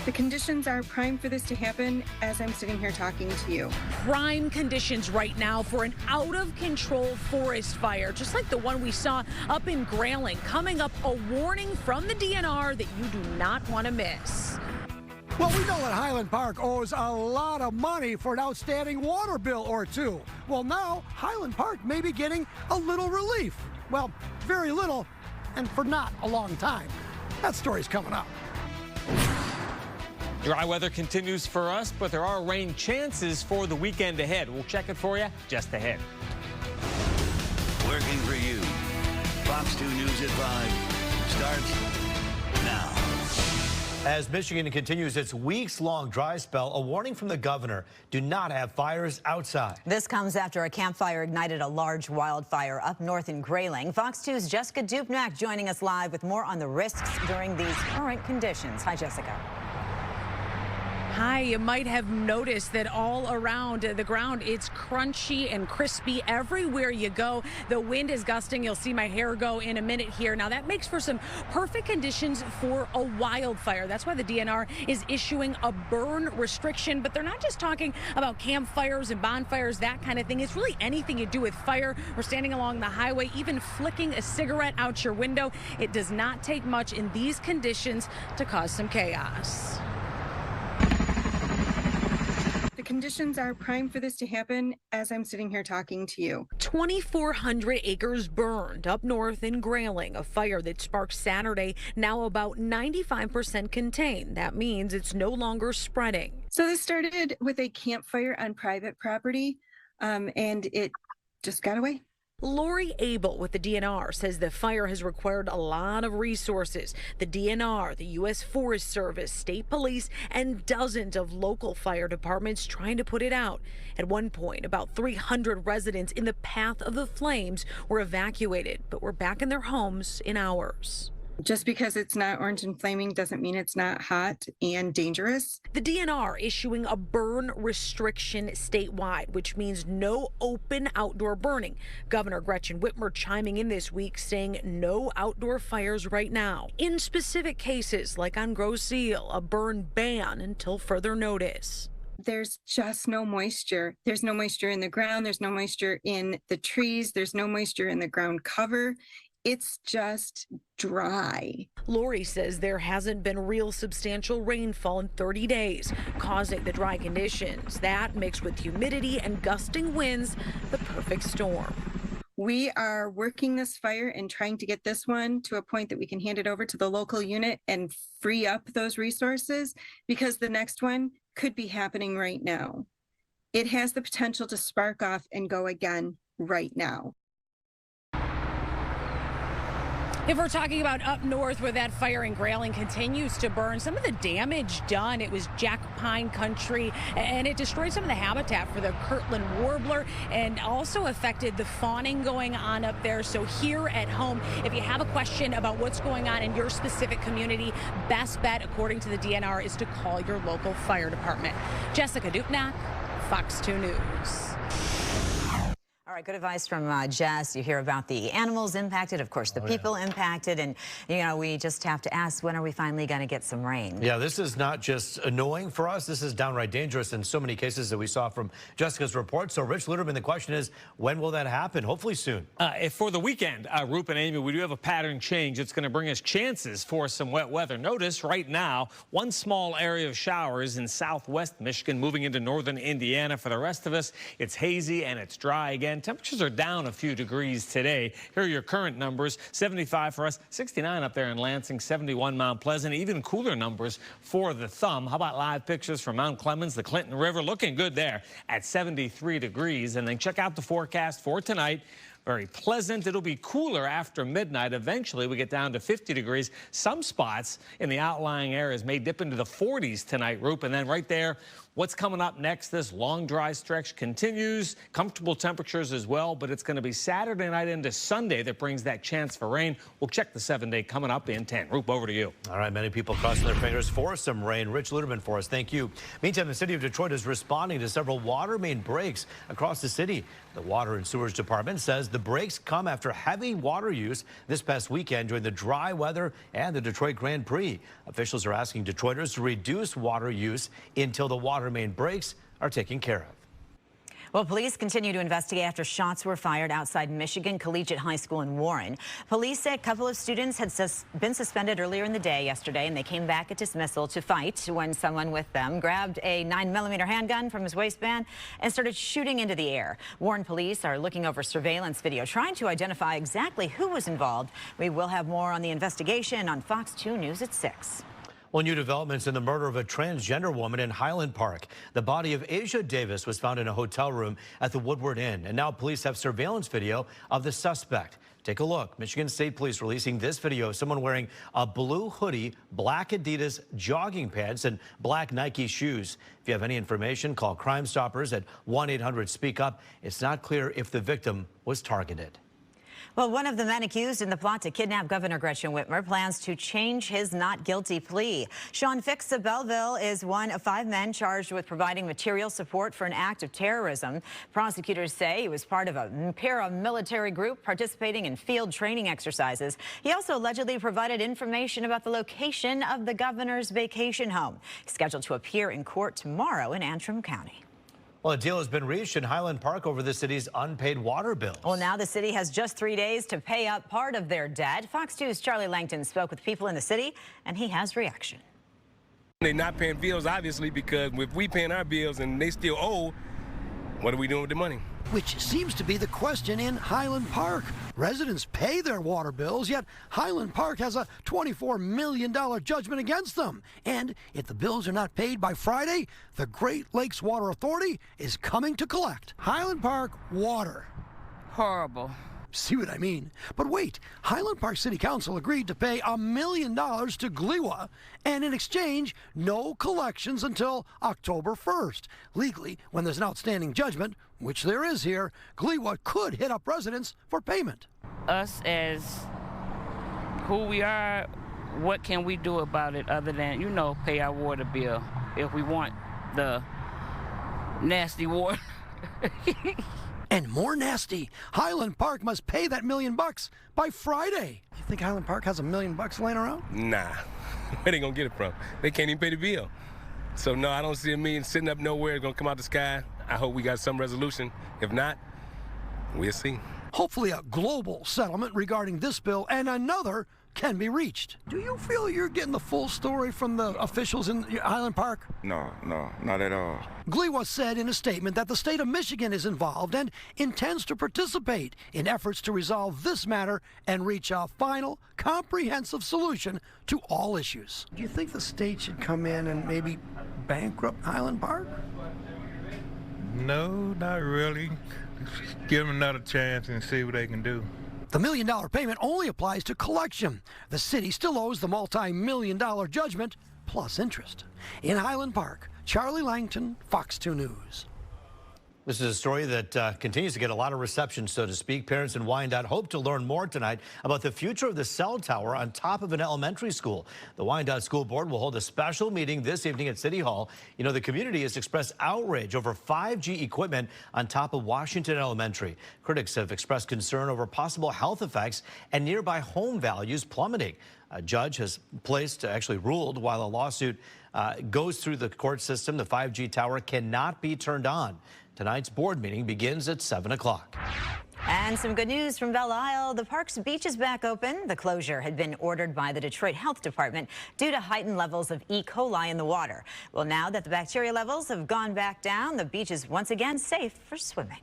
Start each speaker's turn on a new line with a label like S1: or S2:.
S1: The conditions are prime for this to happen as I'm sitting here talking to you.
S2: Prime conditions right now for an out-of-control forest fire, just like the one we saw up in Grayling. Coming up, a warning from the DNR that you do not want to miss.
S3: Well, we know that Highland Park owes a lot of money for an outstanding water bill or two. Well, now Highland Park may be getting a little relief. Well, very little, and for not a long time. That story's coming up.
S4: Dry weather continues for us, but there are rain chances for the weekend ahead. We'll check it for you just ahead.
S5: Working for you. Fox 2 News at 5 starts now.
S6: As Michigan continues its weeks-long dry spell, a warning from the governor: do not have fires outside.
S7: This comes after a campfire ignited a large wildfire up north in Grayling. Fox 2's Jessica Dupnack joining us live with more on the risks during these current conditions. Hi, Jessica.
S2: Hi, you might have noticed that all around the ground, it's crunchy and crispy everywhere you go. The wind is gusting. You'll see my hair go in a minute here. Now, that makes for some perfect conditions for a wildfire. That's why the DNR is issuing a burn restriction. But they're not just talking about campfires and bonfires, that kind of thing. It's really anything you do with fire or standing along the highway, even flicking a cigarette out your window. It does not take much in these conditions to cause some chaos.
S1: The conditions are prime for this to happen as I'm sitting here talking to you.
S2: 2,400 acres burned up north in Grayling, a fire that sparked Saturday, now about 95% contained. That means it's no longer spreading.
S1: So this started with a campfire on private property, and it just got away.
S2: Lori Abel with the DNR says the fire has required a lot of resources. The DNR, the U.S. Forest Service, state police, and dozens of local fire departments trying to put it out. At one point, about 300 residents in the path of the flames were evacuated, but were back in their homes in hours.
S1: Just because it's not orange and flaming doesn't mean it's not hot and dangerous.
S2: The DNR issuing a burn restriction statewide, which means no open outdoor burning. Governor Gretchen Whitmer chiming in this week saying no outdoor fires right now. In specific cases, like on Grosse Ile, a burn ban until further notice.
S1: There's just no moisture. There's no moisture in the ground. There's no moisture in the trees. There's no moisture in the ground cover. It's just dry.
S2: Lori says there hasn't been real substantial rainfall in 30 days, causing the dry conditions. That mixed with humidity and gusting winds, the perfect storm.
S1: We are working this fire and trying to get this one to a point that we can hand it over to the local unit and free up those resources, because the next one could be happening right now. It has the potential to spark off and go again right now.
S2: If we're talking about up north where that fire in Grayling continues to burn, some of the damage done, it was jack pine country, and it destroyed some of the habitat for the Kirtland warbler and also affected the fawning going on up there. So here at home, if you have a question about what's going on in your specific community, best bet, according to the DNR, is to call your local fire department. Jessica Dupnack, Fox 2 News.
S7: All right, good advice from Jess. You hear about the animals impacted, of course, the people impacted, and, you know, we just have to ask, when are we finally going to get some rain? Yeah, this is not just annoying for us. This is downright dangerous in so many cases that we saw from Jessica's report. So, Rich Luderman, the question is, when will that happen? Hopefully soon.
S4: If for the weekend, Rupe and Amy, we do have a pattern change. It's going to bring us chances for some wet weather. Notice right now, one small area of showers in southwest Michigan moving into northern Indiana. For the rest of us, it's hazy and it's dry again. Temperatures are down a few degrees today. Here are your current numbers. 75 for us, 69 up there in Lansing, 71 Mount Pleasant, even cooler numbers for the Thumb. How about live pictures from Mount Clemens, the Clinton River, looking good there at 73 degrees. And then check out the forecast for tonight. Very pleasant. It'll be cooler after midnight. Eventually, we get down to 50 degrees. Some spots in the outlying areas may dip into the 40s tonight, Rupe. And then right there What's coming up next? This long dry stretch continues. Comfortable temperatures as well, but it's going to be Saturday night into Sunday that brings that chance for rain. We'll check the 7-day coming up in 10. Roop, over to you.
S6: All right, many people crossing their fingers for some rain. Rich Luderman for us. Thank you. Meantime, the city of Detroit is responding to several water main breaks across the city. The Water and Sewage Department says the breaks come after heavy water use this past weekend during the dry weather and the Detroit Grand Prix. Officials are asking Detroiters to reduce water use until the water main breaks are taken care of.
S7: Well, police continue to investigate after shots were fired outside Michigan Collegiate High School in Warren. Police say a couple of students had been suspended earlier in the day yesterday, and they came back at dismissal to fight when someone with them grabbed a 9mm handgun from his waistband and started shooting into the air. Warren police are looking over surveillance video, trying to identify exactly who was involved. We will have more on the investigation on Fox 2 News at 6.
S6: Well, new developments in the murder of a transgender woman in Highland Park. The body of Asia Davis was found in a hotel room at the Woodward Inn, and now police have surveillance video of the suspect. Take a look. Michigan State Police releasing this video of someone wearing a blue hoodie, black Adidas jogging pants, and black Nike shoes. If you have any information, call Crime Stoppers at 1-800-SPEAK-UP. It's not clear if the victim was targeted.
S7: Well, one of the men accused in the plot to kidnap Governor Gretchen Whitmer plans to change his not guilty plea. Sean Fix of Belleville is one of 5 men charged with providing material support for an act of terrorism. Prosecutors say he was part of a paramilitary group participating in field training exercises. He also allegedly provided information about the location of the governor's vacation home. He's scheduled to appear in court tomorrow in Antrim County.
S6: Well, a deal has been reached in Highland Park over the city's unpaid water bills.
S7: Well, now the city has just 3 days to pay up part of their debt. Fox 2's Charlie Langton spoke with people in the city, and he has reaction.
S8: They're not paying bills, obviously, because if we paying our bills and they still owe, what are we doing with the money?
S3: Which seems to be the question in Highland Park. Residents pay their water bills, yet Highland Park has a $24 million judgment against them. And if the bills are not paid by Friday, the Great Lakes Water Authority is coming to collect. Highland Park water.
S9: Horrible.
S3: See what I mean? But wait, Highland Park City Council agreed to pay $1 million to GLEWA, and in exchange, no collections until October 1st. Legally, when there's an outstanding judgment, which there is here, GLEWA could hit up residents for payment.
S9: Us as who we are, what can we do about it other than, pay our water bill if we want the nasty water?
S3: And more nasty, Highland Park must pay that $1 million by Friday. You think Highland Park has $1 million laying around?
S8: Nah, where they gonna get it from? They can't even pay the bill. So no, I don't see $1 million sitting up nowhere. It's gonna come out the sky. I hope we got some resolution. If not, we'll see.
S3: Hopefully a global settlement regarding this bill and another can be reached. Do you feel you're getting the full story from the officials in Highland Park?
S10: No, not at all.
S3: GLEWA said in a statement that the state of Michigan is involved and intends to participate in efforts to resolve this matter and reach a final, comprehensive solution to all issues. Do you think the state should come in and maybe bankrupt Highland Park?
S11: No, not really. Give them another chance and see what they can do.
S3: The $1 million payment only applies to collection. The city still owes the multi-million-dollar judgment plus interest. In Highland Park, Charlie Langton, Fox 2 News.
S6: This is a story that continues to get a lot of reception, so to speak. Parents in Wyandotte hope to learn more tonight about the future of the cell tower on top of an elementary school. The Wyandotte School Board will hold a special meeting this evening at City Hall. The community has expressed outrage over 5G equipment on top of Washington Elementary. Critics have expressed concern over possible health effects and nearby home values plummeting. A judge has ruled while a lawsuit goes through the court system, the 5G tower cannot be turned on. Tonight's board meeting begins at 7 o'clock.
S7: And some good news from Belle Isle. The park's beach is back open. The closure had been ordered by the Detroit Health Department due to heightened levels of E. coli in the water. Well, now that the bacteria levels have gone back down, the beach is once again safe for swimming.